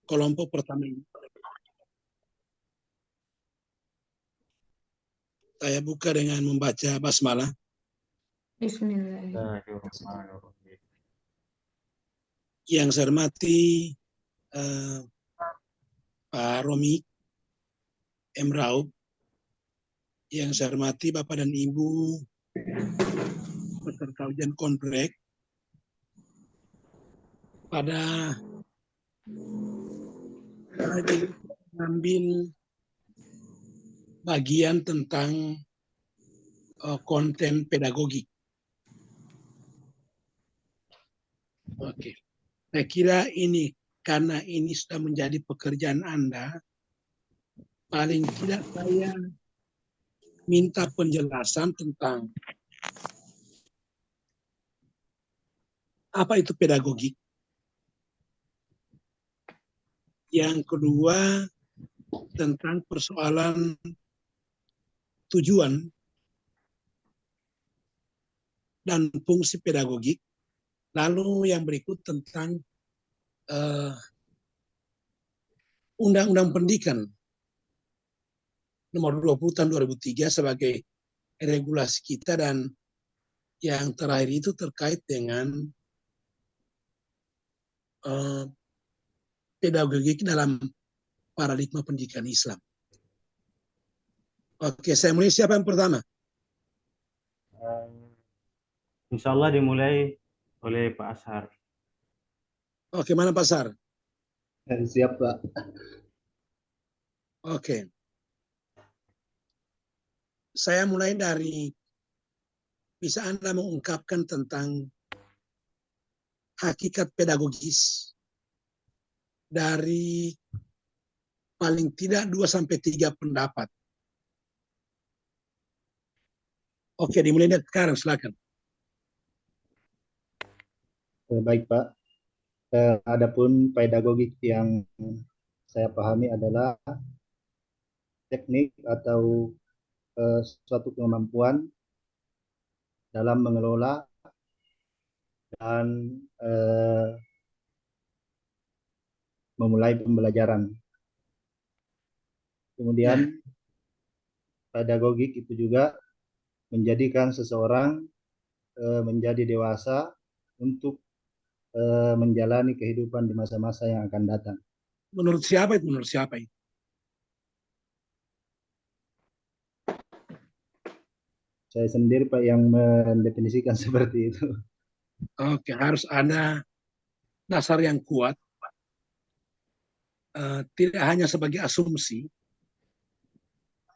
kelompok pertama ini. Saya buka dengan membaca basmalah. Bismillahirrahmanirrahim. Yang saya hormati Pak Romi M. Raub, yang saya hormati Bapak dan Ibu peserta ujian kontrek, pada mengambil bagian tentang konten pedagogik. Oke, saya kira ini karena ini sudah menjadi pekerjaan Anda, paling tidak saya minta penjelasan tentang apa itu pedagogik. Yang kedua, tentang persoalan tujuan dan fungsi pedagogik. Lalu yang berikut tentang Undang-Undang Pendidikan nomor 20 tahun 2003 sebagai regulasi kita, dan yang terakhir itu terkait dengan pedagogik dalam paradigma pendidikan Islam. Oke, saya mulai. Siapa yang pertama? Insya Allah dimulai oleh Pak Ashar. Oke, mana Pak Sar? Siap, Pak. Oke. Saya mulai dari, bisa Anda mengungkapkan tentang hakikat pedagogis dari paling tidak 2-3 pendapat. Oke, dimulai dari sekarang, silakan. Baik, Pak. Adapun pedagogik yang saya pahami adalah teknik atau suatu kemampuan dalam mengelola dan memulai pembelajaran. Kemudian pedagogik itu juga menjadikan seseorang menjadi dewasa untuk menjalani kehidupan di masa-masa yang akan datang. Menurut siapa itu? Menurut siapa itu? Saya sendiri, Pak, yang mendefinisikan seperti itu. Oke, harus ada dasar yang kuat, tidak hanya sebagai asumsi,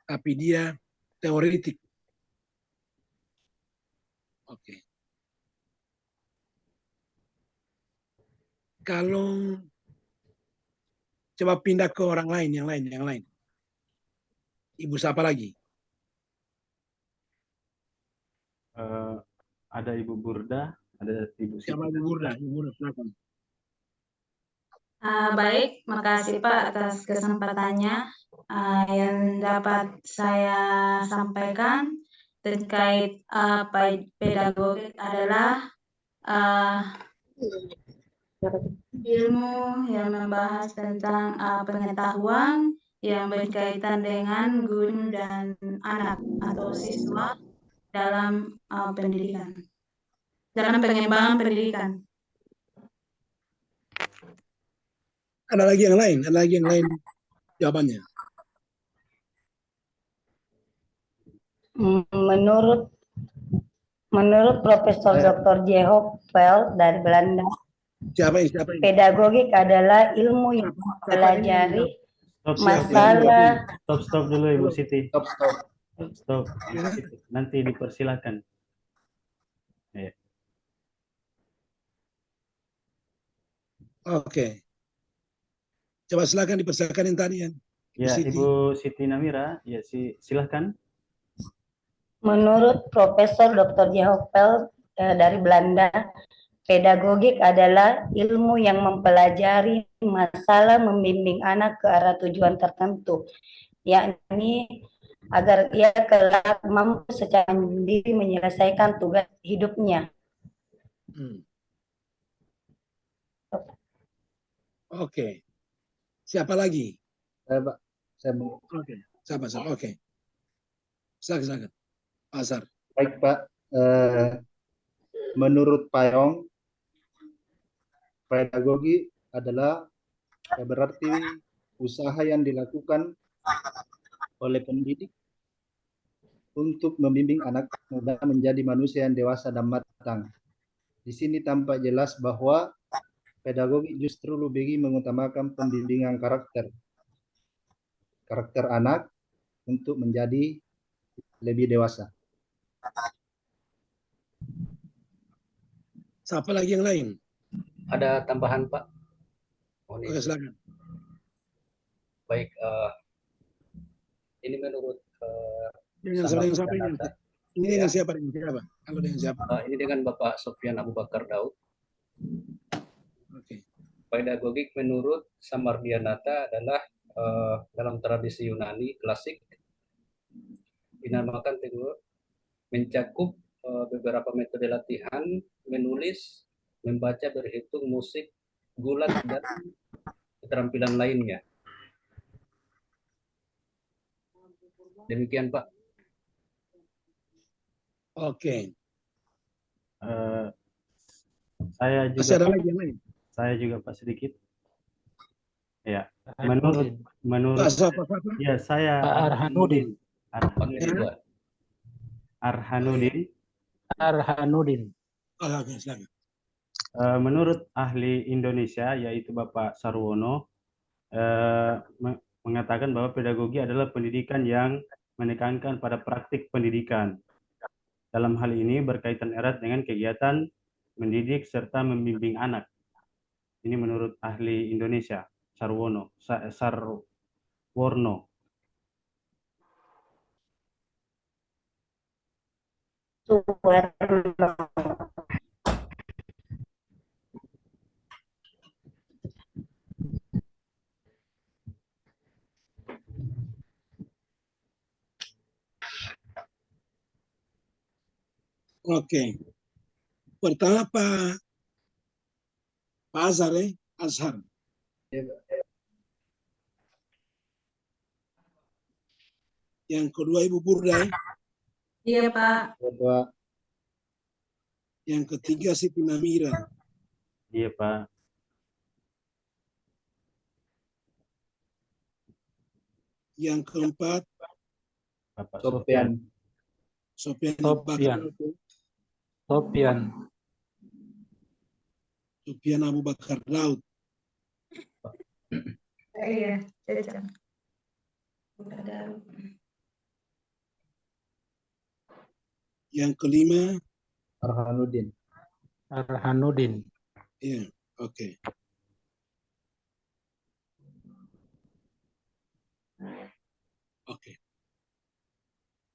tapi dia teoretik. Oke. Kalau coba pindah ke orang lain, yang lain. Ibu siapa lagi? Ada Ibu Burda, ada Ibu Siti. Siapa Ibu Burda? Ibu Burda, silakan. Baik, makasih Pak atas kesempatannya. Yang dapat saya sampaikan terkait pedagogik adalah ilmu yang membahas tentang pengetahuan yang berkaitan dengan guru dan anak atau siswa dalam pendidikan, dalam pengembangan pendidikan. Ada lagi yang lain? Ada lagi yang lain jawabannya? Menurut Profesor Dr. J. Hopvel dari Belanda, Siapa ini? pedagogik adalah ilmu yang mempelajari masalah. Stop dulu Ibu Siti. Stop. Nanti dipersilakan. Ya. Oke. Coba silakan dipersilakan yang tadi yang. Ya, Ibu Siti Namira, ya silakan. Menurut Profesor Dr. J. Hopvel dari Belanda, pedagogik adalah ilmu yang mempelajari masalah membimbing anak ke arah tujuan tertentu, yakni agar ia kelak mampu secara mandiri menyelesaikan tugas hidupnya. Oke. Siapa lagi? Saya Pak, saya mau. Oke, siapa? Oke. Silakan. Azhar. Baik Pak, menurut Pak Yong, pedagogi adalah berarti usaha yang dilakukan oleh pendidik untuk membimbing anak muda menjadi manusia yang dewasa dan matang. Di sini tampak jelas bahwa pedagogi justru lebih mengutamakan pembimbingan karakter anak untuk menjadi lebih dewasa. Siapa lagi yang lain? Ada tambahan Pak? Oke, silakan. Baik, ini menurut Dengan siapa ini? Ini dengan siapa? Kalau dengan siapa? ini dengan Bapak Sofyan Abu Bakar Daud. Oke. Pedagogik menurut Samardianata adalah dalam tradisi Yunani klasik dinamakan mencakup beberapa metode latihan, menulis, membaca, berhitung, musik, gulat, dan keterampilan lainnya. Demikian Pak. Oke. Saya Masih ada juga lagi yang lain? saya juga Pak sedikit. Ya, Arhanudin. menurut Siapa? ya saya Pak Arhanudin. Panggil dua. Arhanudin. Arhanudin. Oke, silakan. Menurut ahli Indonesia yaitu Bapak Sarwono mengatakan bahwa pedagogi adalah pendidikan yang menekankan pada praktik pendidikan. Dalam hal ini berkaitan erat dengan kegiatan mendidik serta membimbing anak. Ini menurut ahli Indonesia, Sarwono. Suwarno. Oke. Pertama Pak Azhar, Azhar. Yang kedua Ibu Burda. Iya, Pak. Bapak, Yang ketiga Siti Namira. Iya Pak. Yang keempat Bapak Sofyan. Sofyan Abu Bakar Daud. Iya, Caca. Yang kelima, Arhanudin. ya, oke. Oke.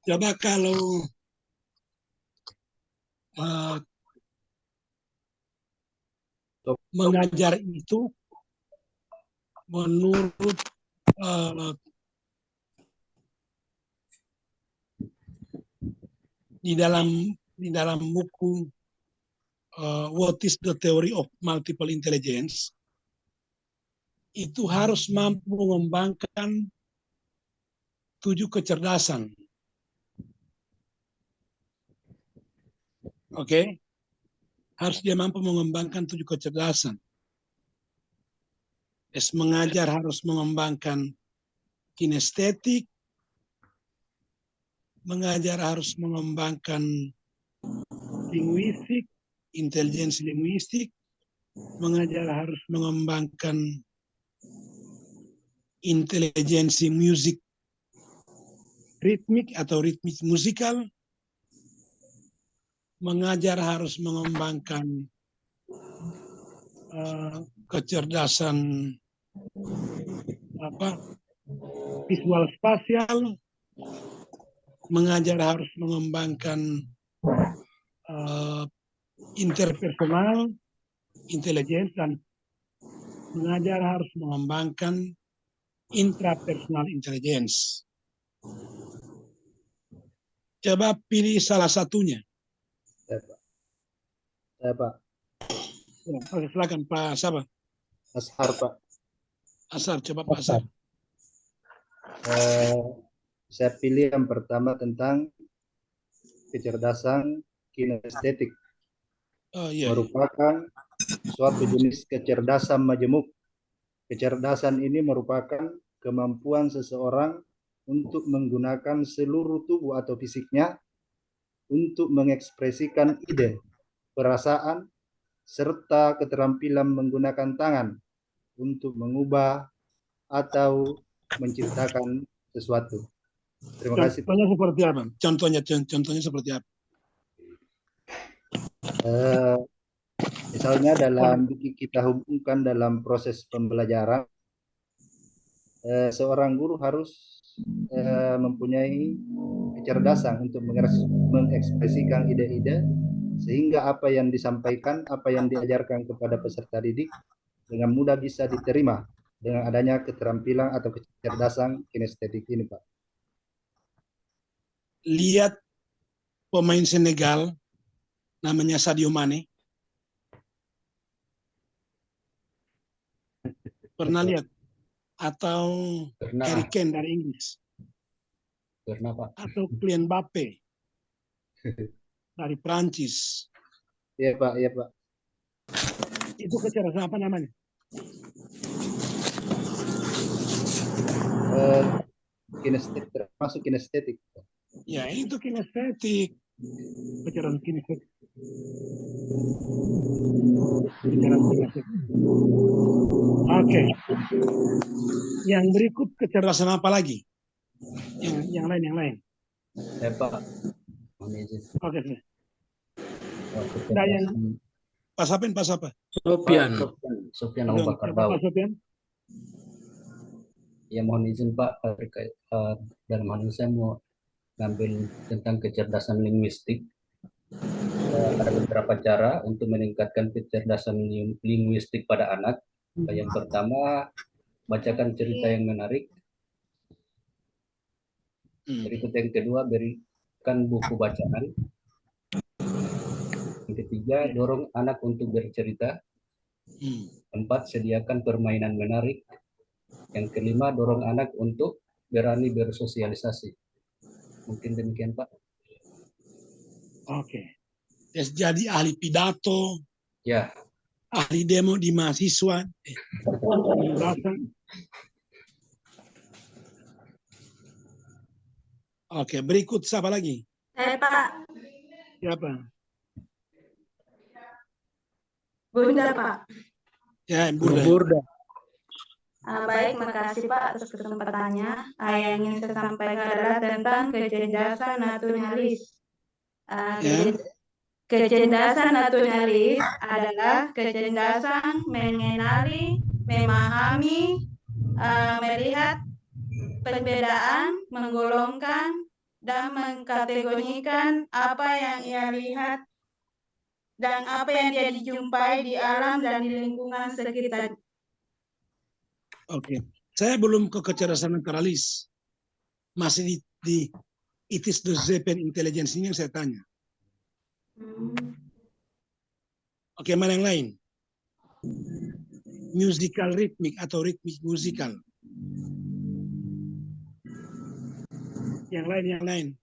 Coba kalau mengajar itu menurut di dalam buku What is the Theory of Multiple Intelligence, itu harus mampu mengembangkan 7 kecerdasan. Oke? Harus dia mampu mengembangkan 7 kecerdasan. Mengajar harus mengembangkan kinestetik, mengajar harus mengembangkan linguistik, intelijensi linguistik, mengajar harus mengembangkan intelijensi musik ritmik atau ritmik musikal, mengajar harus mengembangkan kecerdasan visual spasial, mengajar harus mengembangkan interpersonal, intelligence, dan mengajar harus mengembangkan intrapersonal intelligence. Coba pilih salah satunya. Saya Pak. Ya, silakan Pak Sabah. Azhar Pak. Asar, coba Pak Asar. Saya pilih yang pertama tentang kecerdasan kinestetik, Oh iya. merupakan suatu jenis kecerdasan majemuk. Kecerdasan ini merupakan kemampuan seseorang untuk menggunakan seluruh tubuh atau fisiknya untuk mengekspresikan ide, perasaan, serta keterampilan menggunakan tangan untuk mengubah atau menciptakan sesuatu. Terima kasih. Contohnya seperti apa? Contohnya seperti apa? Misalnya dalam kita hubungkan dalam proses pembelajaran, seorang guru harus mempunyai kecerdasan untuk mengekspresikan ide-ide sehingga apa yang disampaikan, apa yang diajarkan kepada peserta didik dengan mudah bisa diterima dengan adanya keterampilan atau kecerdasan kinestetik ini, Pak. Lihat pemain Senegal namanya Sadio Mane. Pernah lihat? Atau Harry Pernah, Kane dari Inggris, pernah Pak. atau Kylian Mbappe dari Prancis. Iya, Pak, iya, Pak. Itu kecerdasan apa namanya? Kinestetik, termasuk kinestetik. Ya, itu kinestetik. Kecerdasan kinestetik. Kecerdasan kinestetik. Oke. Yang berikut kecerdasan apa lagi? Yang lain. Saya Pak, mohon izin. Oke. Kecerdasan Pas apa? Sofian. Sofian Abu Bakar Coba, Pak Daud. Sofian. Ya mohon izin Pak, terkait dalam hal ini saya mau ngambil tentang kecerdasan linguistik. Ada beberapa cara untuk meningkatkan kecerdasan linguistik pada anak. Yang pertama, bacakan cerita yang menarik. Berikut yang kedua, berikan buku bacaan. Yang ketiga, dorong anak untuk bercerita. 4, sediakan permainan menarik. Yang kelima, dorong anak untuk berani bersosialisasi. Mungkin demikian Pak. Oke. Jadi ahli pidato, Ya, ahli demo di mahasiswa. Oke, berikut siapa lagi? Pak. Siapa? Bunda, Pak. Ya, Bunda. Burda. Baik, makasih Pak atas kesempatannya. Yang ingin saya sampaikan adalah tentang kecerdasan naturalis. Kecerdasan naturalis adalah kecerdasan mengenali, memahami, melihat perbedaan, menggolongkan, dan mengkategorikan apa yang ia lihat dan apa yang dia dijumpai di alam dan di lingkungan sekitar. Oke. Saya belum ke kecerdasan naturalis. Masih di it is the Zeppen intelligence ini yang saya tanya. Oke, mana yang lain? Musical ritmik atau ritmik musikal. Yang lain.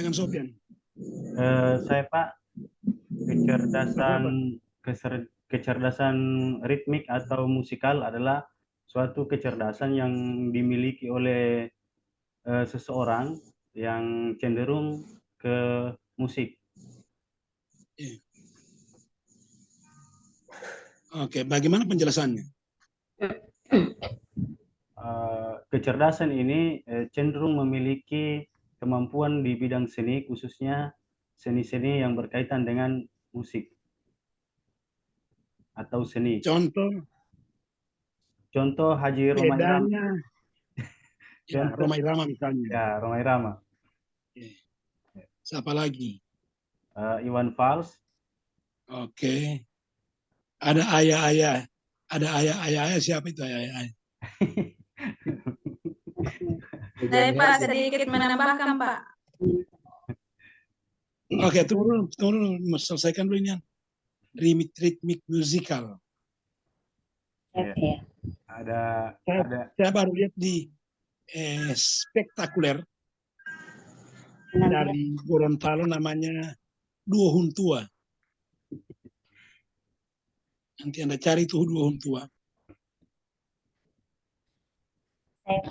Jangan Sofian. Saya Pak, kecerdasan ritmik atau musikal adalah suatu kecerdasan yang dimiliki oleh seseorang yang cenderung ke musik. Oke, bagaimana penjelasannya? Kecerdasan ini cenderung memiliki kemampuan di bidang seni, khususnya seni-seni yang berkaitan dengan musik atau seni. Contoh Haji Roma Irama. Bedanya. Ya, Roma Irama misalnya. Ya, Roma Irama. Siapa lagi? Iwan Fals. Oke. Ada ayah-ayah. Ada ayah-ayah, siapa itu ayah-ayah? Saya Pak sedikit menambahkan Pak. Oke, tunggu dulu. Selesaikan dulu ini. Ritmik musikal. Ya. Ada Saya baru lihat di spektakuler dari Gorontalo namanya Dua Huntua. Nanti Anda cari itu Dua Huntua.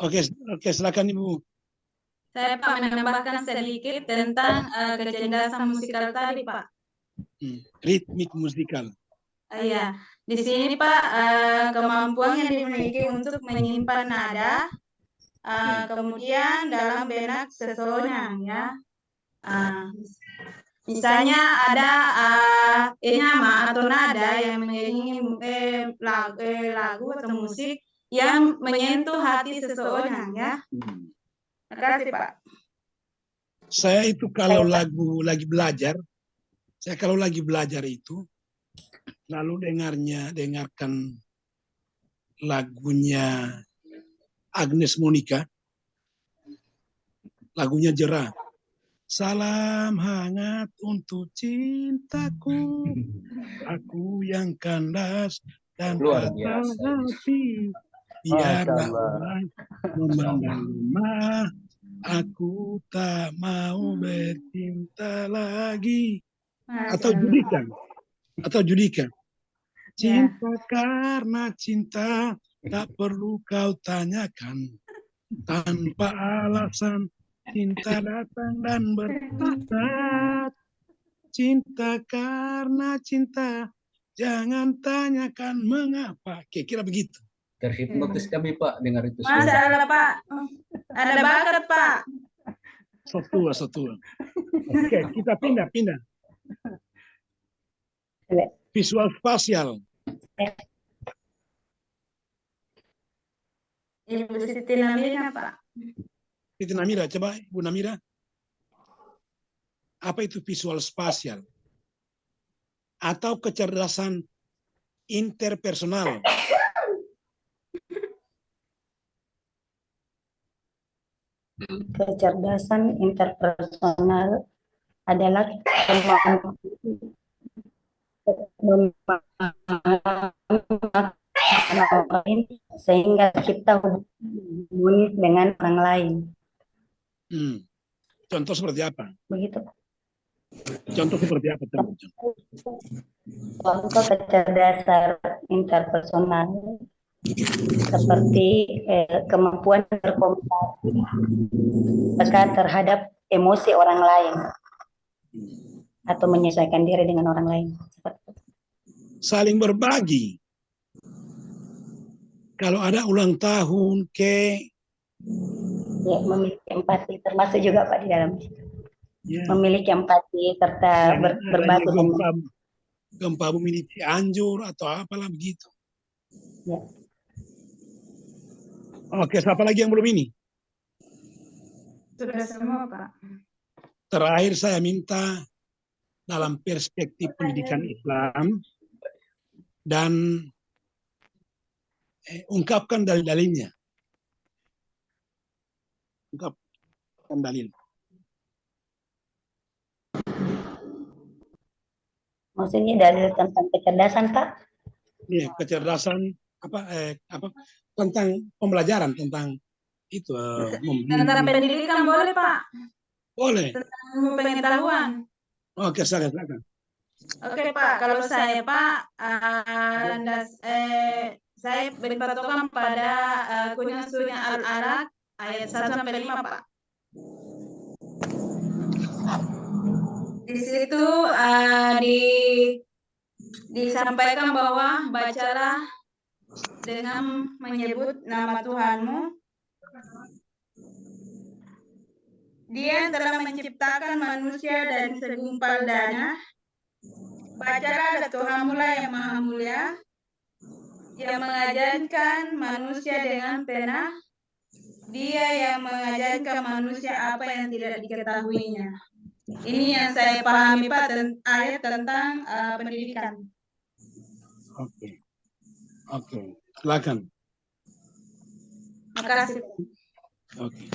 Oke, silakan Ibu. Saya Pak menambahkan sedikit tentang kecerdasan musikal tadi Pak. Ritmik musikal. Iya, di sini Pak kemampuan yang dimiliki untuk menyimpan nada, kemudian dalam benak seseorang ya. Misalnya ada irama atau nada yang mengiringi lagu atau musik yang menyentuh hati seseorang ya. Terima kasih Pak. Saya itu kalau lagi belajar, kalau lagi belajar itu lalu dengarkan lagunya Agnes Monica, lagunya Jerah. Salam hangat untuk cintaku, aku yang kandas dan Luar patah biasa. hati. Biarlah orang memandang lemah, aku tak mau bercinta lagi. Atau Judika. Cinta karena cinta, tak perlu kau tanyakan. Tanpa alasan, cinta datang dan berpisah. Cinta karena cinta, jangan tanyakan mengapa. Kira-kira begitu. Terhipnotis kami Pak dengar itu Masa semua. ada Pak, ada bakat Pak. Sotua. Oke, kita pindah. Visual spasial. Ibu Siti Namira Pak. Siti Namira, coba Bu Namira. Apa itu visual spasial? Atau kecerdasan interpersonal? Kecerdasan interpersonal adalah kemampuan sehingga kita hubungi dengan orang lain. Contoh seperti apa? Begitu. Contoh seperti apa? Contoh kecerdasan interpersonal seperti kemampuan berkomunikasi terhadap emosi orang lain atau menyesuaikan diri dengan orang lain. Saling berbagi. Kalau ada ulang tahun, ya, memiliki empati termasuk juga Pak di dalam ya. Memiliki empati serta berbagi gempa bumi di Cianjur atau apalah begitu. Ya. Oke, siapa lagi yang belum ini? Sudah semua Pak. Terakhir saya minta dalam perspektif pendidikan Islam dan ungkapkan dalil-dalilnya. Ungkapkan dalil. Maksudnya dalil tentang kecerdasan Pak? Iya, kecerdasan apa tentang pembelajaran tentang itu Tentang pendidikan boleh Pak? Boleh. Tentang pengetahuan. Oke, silakan. Oke Pak, kalau saya Pak, saya berpatokan pada Quran Surah Al-Alaq ayat 1-5 Pak. Di situ disampaikan bahwa bacalah dengan menyebut nama Tuhanmu. Dia telah menciptakan manusia dari segumpal darah. Bacalah Tuhanmu lah yang maha mulia, yang mengajarkan manusia dengan tenang. Dia yang mengajarkan manusia apa yang tidak diketahuinya. Ini yang saya pahami Pak ayat tentang pendidikan. Oke. Silakan. Makasih. Oke.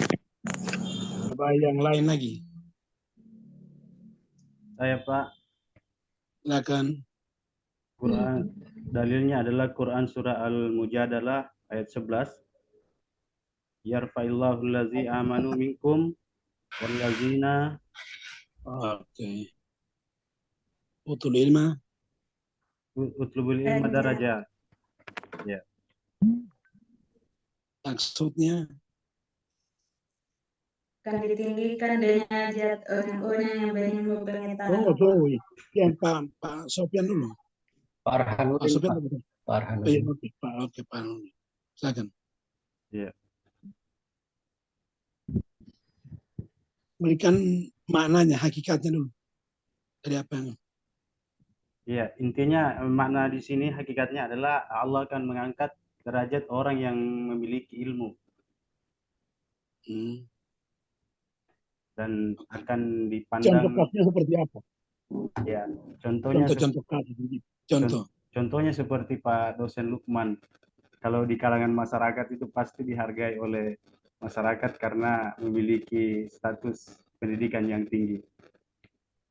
Coba yang lain lagi. Saya Pak. Silakan. Quran dalilnya adalah Quran surah Al-Mujadalah ayat 11. Yarfa'illahu allazi amanu minkum wallazina Oke. Utul ilma. utlubul ilma darajat. Ya. Maksudnya akan ditinggikan derajat orang-orang yang berilmu pengetahuan. yang Pak Sofian dulu. Pak Pak Arhanuddin, Sofian Pak. dulu. Pak Oh, iya, Arhanuddin. oke, Pak. Silakan. Ya. Berikan maknanya, hakikatnya dulu. Dari apa yang Ya, intinya makna di sini hakikatnya adalah Allah akan mengangkat derajat orang yang memiliki ilmu dan akan dipandang. contoh kasusnya seperti apa? Ya, contohnya Contoh kasus. Contoh. contohnya seperti Pak dosen Lukman. Kalau di kalangan masyarakat itu pasti dihargai oleh masyarakat karena memiliki status pendidikan yang tinggi.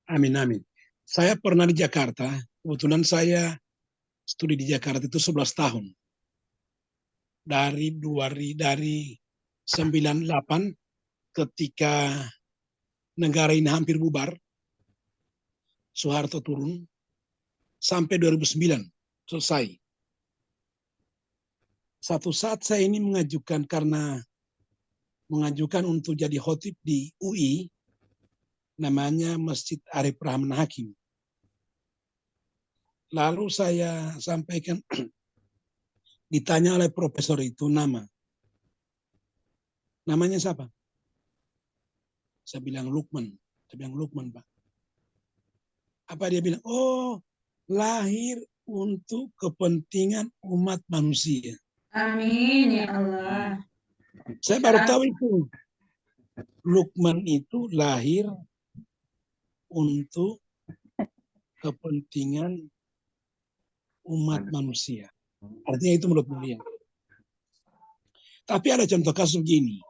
Amin, amin. Saya pernah di Jakarta. Kebetulan saya studi di Jakarta itu 11 tahun. Dari 98 ketika negara ini hampir bubar, Soeharto turun, sampai 2009 selesai. Satu saat saya ini mengajukan untuk jadi khotib di UI, namanya Masjid Arif Rahman Hakim. Lalu saya sampaikan, ditanya oleh profesor itu namanya siapa? Saya bilang Lukman. Pak. Apa dia bilang? Oh, lahir untuk kepentingan umat manusia. Amin ya Allah. Saya baru tahu itu. Lukman itu lahir untuk kepentingan umat manusia. Artinya itu menurut beliau. Tapi ada contoh kasus begini.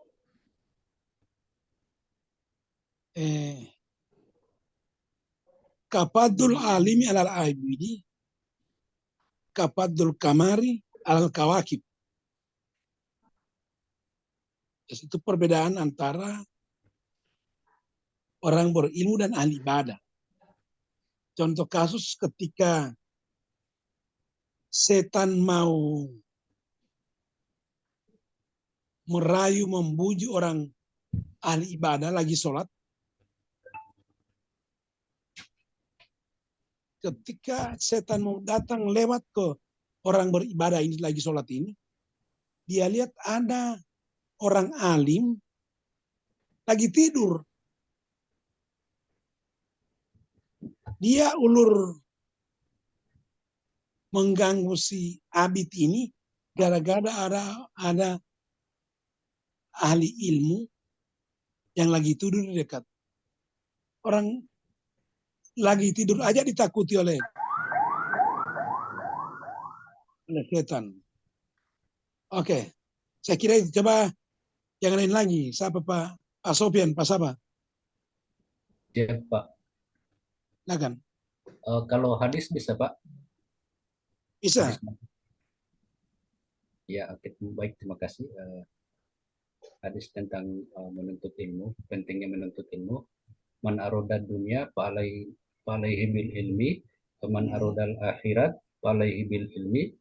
Kapadul alimi alal abidi, kapadul kamari alal kawakib. Itu perbedaan antara orang berilmu dan ahli ibadah. Contoh kasus ketika setan mau merayu, membujuk orang ahli ibadah lagi sholat. Ketika setan mau datang lewat ke orang beribadah ini lagi sholat ini, dia lihat ada orang alim lagi tidur. Dia ulur mengganggu si abid ini gara-gara ada ahli ilmu yang lagi tidur di dekat. Orang lagi tidur aja ditakuti oleh setan. Oke, saya kira itu. Coba yang lain lagi. Siapa Pak Sofian? Pak siapa? Ya, Pak. Silakan. Kalau hadis bisa, Pak? Bisa. Hadis. Ya, oke. Baik, terima kasih. Hadis tentang menuntut ilmu, pentingnya menuntut ilmu. Man arodad dunia falaihi bil ilmi, man arodal akhirat falaihi bil ilmi,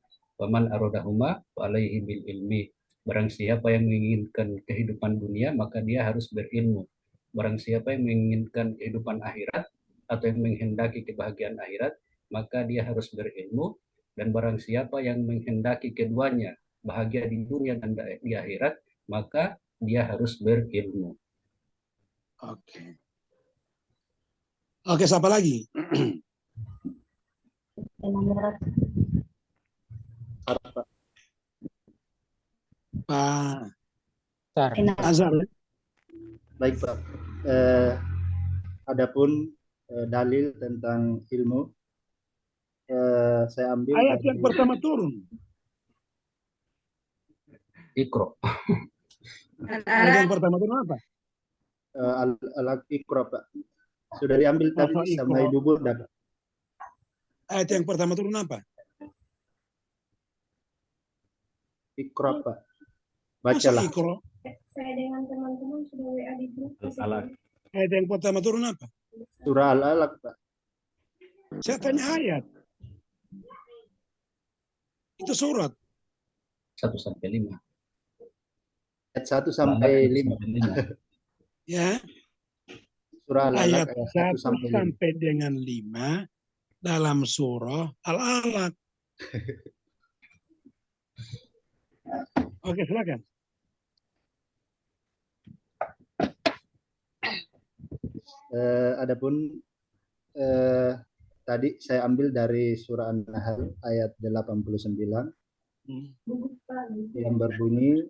man arodahuma falaihi bil ilmi. Barang siapa yang menginginkan kehidupan dunia, maka dia harus berilmu. Barang siapa yang menginginkan kehidupan akhirat atau yang menghendaki kebahagiaan akhirat, maka dia harus berilmu. Dan barang siapa yang menghendaki keduanya, bahagia di dunia dan di akhirat, maka dia harus berilmu. Oke. Oke, siapa lagi? Pak Azhar. Baik, Pak. Adapun dalil tentang ilmu, saya ambil Ayat yang pertama turun. Iqra. Ayat yang pertama turun apa? Al-Iqra, Pak. Sudah diambil tadi sama Ibu Burda, Pak. Ayat yang pertama turun apa? Ikra, Pak. Masa Bacalah. Iqra? Saya dengan teman-teman sudah WA di grup. Alaq. Ayat yang pertama turun apa? Surah Al-Alaq, Pak. Saya tanya ayat. Itu surat. 1 sampai 5. Ayat 1 sampai 5. Ya, Surah Al-Alaq ayat ayat 1 1 sampai 5. sampai dengan 5 dalam surah Al-Alaq. Oke, silakan. Adapun tadi saya ambil dari surah An-Nahl ayat 89 yang berbunyi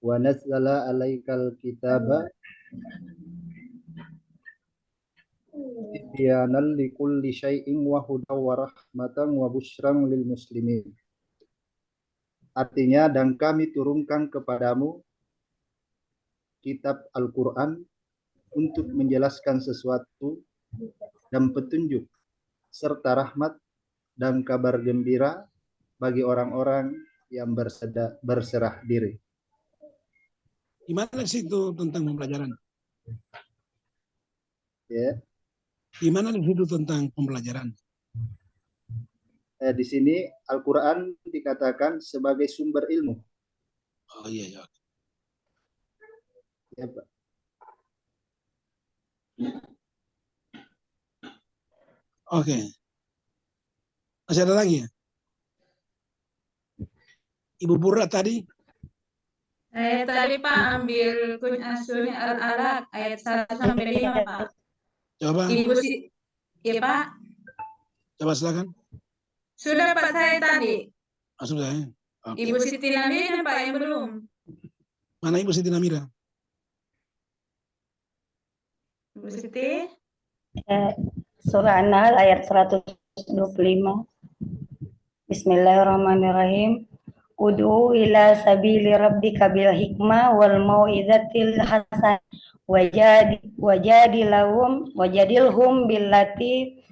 wa nazzala 'alaikal kitaba tibyanan likulli syai'in wa hudaw wa rahmatan wa busyran lil muslimin. Artinya, dan kami turunkan kepadamu kitab Al-Quran untuk menjelaskan sesuatu dan petunjuk serta rahmat dan kabar gembira bagi orang-orang yang berserah diri. Gimana sih itu tentang pembelajaran? Ya, Gimana di situ tentang pembelajaran? di sini Al-Quran dikatakan sebagai sumber ilmu. Oh iya, ya. Ya, Pak. Oke. Masih ada lagi ya? Ibu Burra tadi? Saya tadi Pak ambil surah Al-Alaq ayat 1 sampai 5 Pak. Coba, Ibu ya Pak. coba silakan. Sudah Pak saya tadi. Langsung saya. Oke. Ibu Siti Namira Pak yang belum. Mana Ibu Siti Namira? Ibu Siti. Surah An-Nahl ayat 125. Bismillahirrahmanirrahim. Ud'u ila sabili rabbika bil hikmah wal mau'izatil hasan wajadilhum billati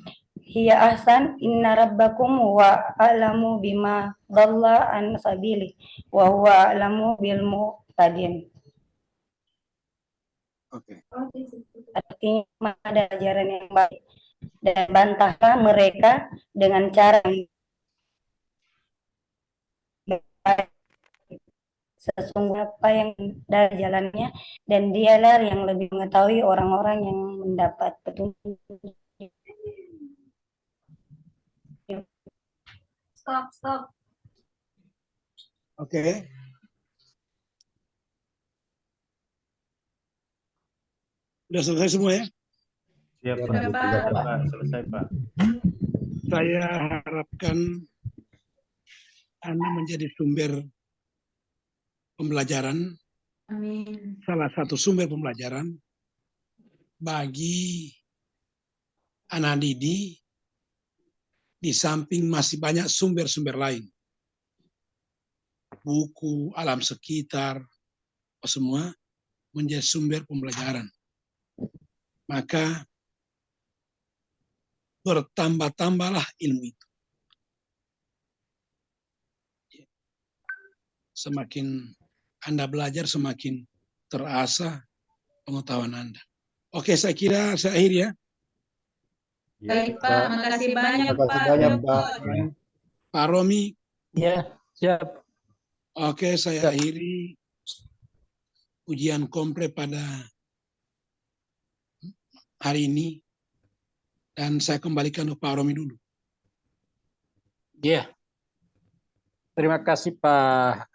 hiya ahsan inna rabbakum huwa a'lamu bima dhalla an sabili wa huwa a'lamu bil muhtadin. Oke. Artinya ada ajaran yang baik dan bantahlah mereka dengan cara yang baik. Sesungguhnya apa yang dari jalannya dan dialah yang lebih mengetahui orang-orang yang mendapat petunjuk. Stop. Oke. Sudah selesai semua ya? Siap, Ya, Pak. Pak. Sudah, Pak. Selesai, Pak. Saya harapkan Anda menjadi sumber pembelajaran, Amin. salah satu sumber pembelajaran bagi anak didik, di samping masih banyak sumber-sumber lain. Buku, alam sekitar, semua menjadi sumber pembelajaran. Maka bertambah-tambahlah ilmu itu. Semakin Anda belajar, semakin terasa pengetahuan Anda. Oke, saya kira saya akhiri ya. Baik Pak, makasih banyak Terima kasih Pak. banyak, Pak. Pak Romi, Ya, siap. oke, saya akhiri ujian komplek pada hari ini. Dan saya kembalikan ke Pak Romi dulu. Ya. Terima kasih Pak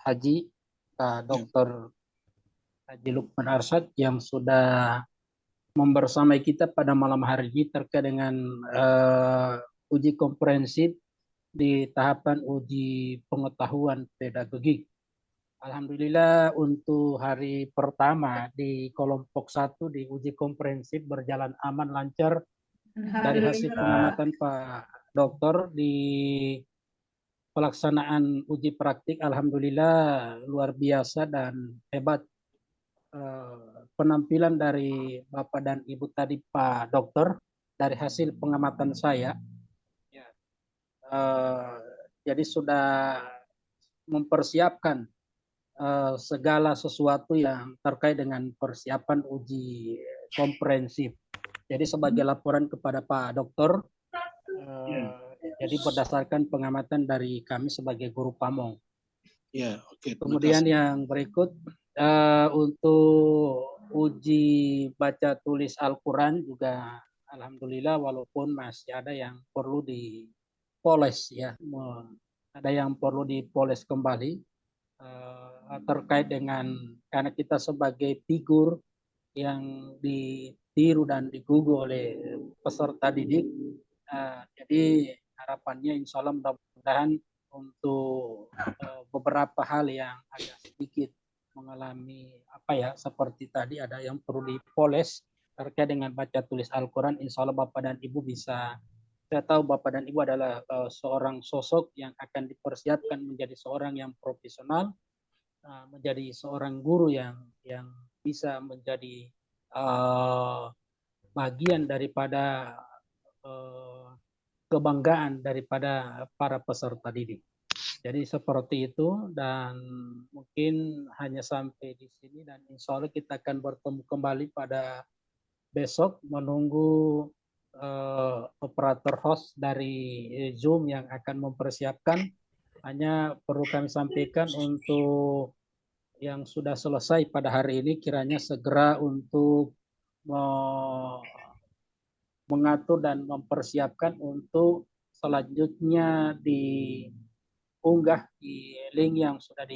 Haji, Pak Dr. Haji Lukman Arsyad yang sudah membersamai kita pada malam hari ini terkait dengan uji komprehensif di tahapan uji pengetahuan pedagogik. Alhamdulillah untuk hari pertama di kelompok 1 di uji komprehensif berjalan aman lancar. Dari hasil pengamatan Pak Dokter di pelaksanaan uji praktik, alhamdulillah luar biasa dan hebat penampilan dari Bapak dan Ibu tadi Pak Dokter dari hasil pengamatan saya. Jadi sudah mempersiapkan segala sesuatu yang terkait dengan persiapan uji komprehensif. Jadi sebagai laporan kepada Pak Dokter, jadi berdasarkan pengamatan dari kami sebagai guru pamong. Ya, oke. Kemudian yang berikut untuk uji baca tulis Al-Quran juga alhamdulillah walaupun masih ada yang perlu dipoles ya, ada yang perlu dipoles kembali terkait dengan karena kita sebagai figur yang ditiru dan digugu oleh peserta didik, jadi harapannya insya Allah mudah-mudahan untuk beberapa hal yang agak sedikit mengalami seperti tadi ada yang perlu dipoles terkait dengan baca tulis Al-Quran, insya Allah Bapak dan Ibu bisa. Saya tahu Bapak dan Ibu adalah seorang sosok yang akan dipersiapkan menjadi seorang yang profesional, menjadi seorang guru yang bisa menjadi bagian daripada kebanggaan daripada para peserta didik. Jadi seperti itu dan mungkin hanya sampai di sini dan insya Allah kita akan bertemu kembali pada besok menunggu operator host dari Zoom yang akan mempersiapkan. Hanya perlu kami sampaikan untuk yang sudah selesai pada hari ini kiranya segera untuk mengatur dan mempersiapkan untuk selanjutnya diunggah di link yang sudah